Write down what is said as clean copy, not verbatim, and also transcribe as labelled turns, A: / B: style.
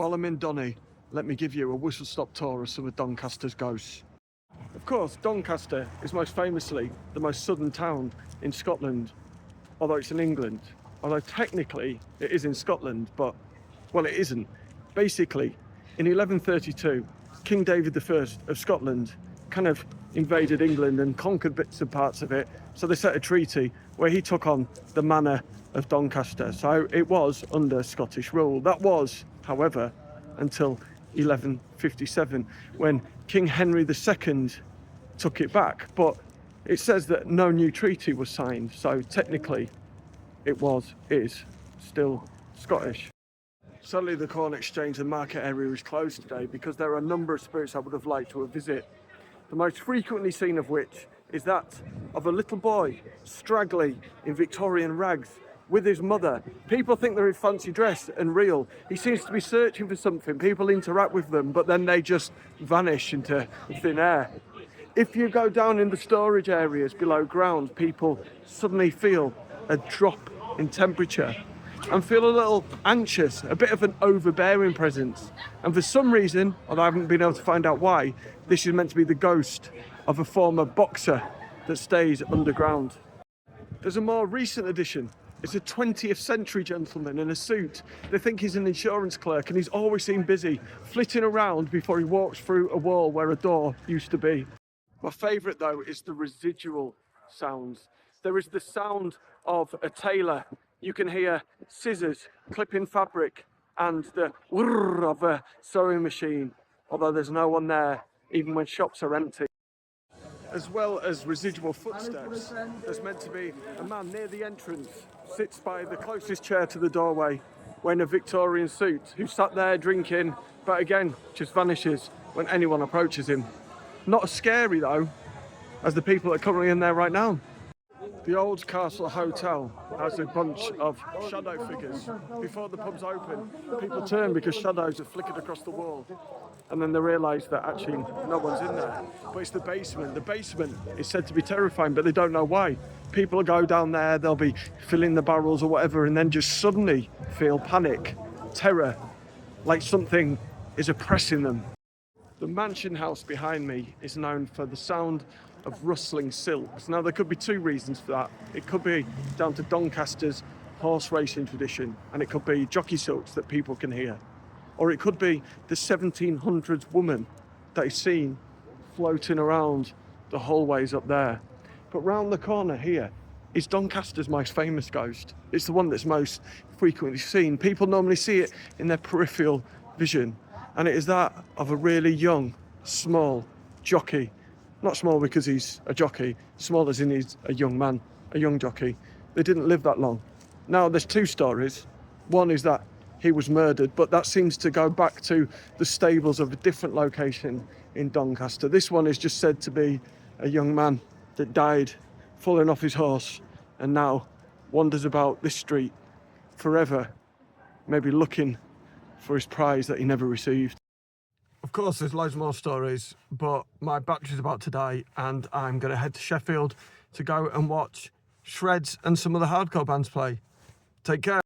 A: While I'm in Donny, let me give you a whistle-stop tour of some of Doncaster's ghosts. Of course, Doncaster is most famously the most southern town in Scotland, although it's in England. Although technically it is in Scotland, but, well, it isn't. Basically, in 1132, King David I of Scotland kind of invaded England and conquered bits and parts of it. So they set a treaty where he took on the manor of Doncaster. So it was under Scottish rule. That was, however, until 1157, when King Henry II took it back. But it says that no new treaty was signed, so technically it is still Scottish. Sadly, the Corn Exchange and market area is closed today because there are a number of spirits I would have liked to visit. The most frequently seen of which is that of a little boy, straggly in Victorian rags, with his mother. People think they're in fancy dress and real. He seems to be searching for something. People interact with them, but then they just vanish into thin air. If you go down in the storage areas below ground, people suddenly feel a drop in temperature and feel a little anxious, a bit of an overbearing presence. And for some reason, although I haven't been able to find out why, this is meant to be the ghost of a former boxer that stays underground. There's a more recent addition. It's a 20th century gentleman in a suit. They think he's an insurance clerk and he's always seen busy, flitting around before he walks through a wall where a door used to be. My favourite though is the residual sounds. There is the sound of a tailor. You can hear scissors clipping fabric and the whirr of a sewing machine, although there's no one there, even when shops are empty. As well as residual footsteps, there's meant to be a man near the entrance, sits by the closest chair to the doorway, wearing a Victorian suit, who sat there drinking, but again, just vanishes when anyone approaches him. Not as scary though, as the people that are currently in there right now. The Old Castle Hotel has a bunch of shadow figures. Before the pub's open, people turn because shadows have flickered across the wall. And then they realise that actually no one's in there. But it's the basement. The basement is said to be terrifying, but they don't know why. People go down there, they'll be filling the barrels or whatever, and then just suddenly feel panic, terror, like something is oppressing them. The mansion house behind me is known for the sound of rustling silks. Now, there could be two reasons for that. It could be down to Doncaster's horse racing tradition, and it could be jockey silks that people can hear. Or it could be the 1700s woman that is seen floating around the hallways up there. But round the corner here is Doncaster's most famous ghost. It's the one that's most frequently seen. People normally see it in their peripheral vision, and it is that of a really young, small jockey. Not small because he's a jockey, small as in he's a young man, a young jockey. They didn't live that long. Now, there's two stories. One is that he was murdered, but that seems to go back to the stables of a different location in Doncaster. This one is just said to be a young man that died falling off his horse and now wanders about this street forever, maybe looking for his prize that he never received. Of course, there's loads more stories, but my battery's about to die and I'm going to head to Sheffield to go and watch Shreds and some other hardcore bands play. Take care.